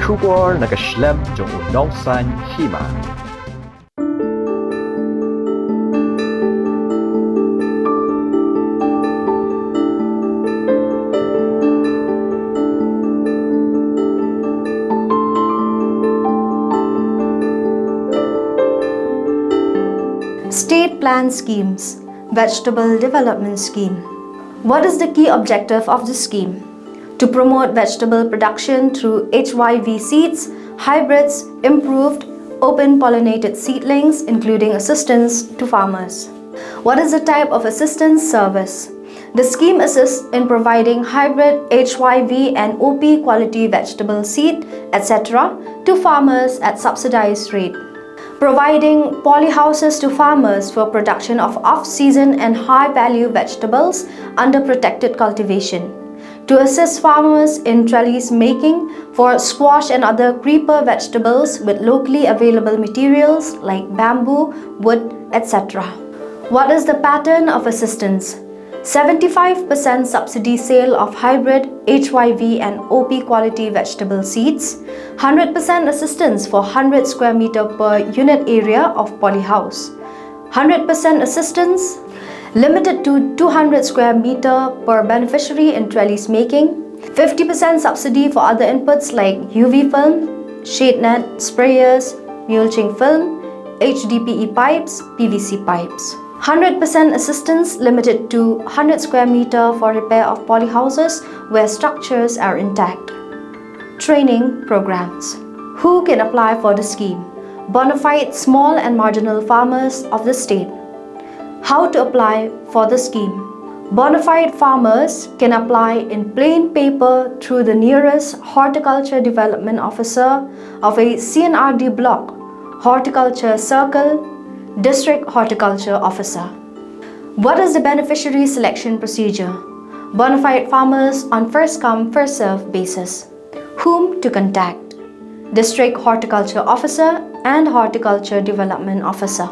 Kubor nakaslem jong unongsan Hima. State Plan Schemes, Vegetable Development Scheme. What is the key objective of the scheme? To promote vegetable production through HYV seeds, hybrids, improved, open-pollinated seedlings, including assistance to farmers. What is the type of assistance service? The scheme assists in providing hybrid, HYV and OP quality vegetable seed, etc. to farmers at subsidized rate. Providing polyhouses to farmers for production of off-season and high-value vegetables under protected cultivation. To assist farmers in trellis making for squash and other creeper vegetables with locally available materials like bamboo, wood, etc. What is the pattern of assistance? 75% subsidy sale of hybrid, HYV and OP quality vegetable seeds, 100% assistance for 100 square meter per unit area of polyhouse, 100% assistance limited to 200 square meter per beneficiary in trellis making, 50% subsidy for other inputs like UV film, shade net, sprayers, mulching film, HDPE pipes, PVC pipes. 100% assistance limited to 100 square meter for repair of polyhouses where structures are intact. Training programs. Who can apply for the scheme? Bona fide small and marginal farmers of the state. How to apply for the scheme? Bona fide farmers can apply in plain paper through the nearest Horticulture Development Officer of a CNRD block, Horticulture Circle, District Horticulture Officer. What is the beneficiary selection procedure? Bona fide farmers on first-come, first-served basis. Whom to contact? District Horticulture Officer and Horticulture Development Officer.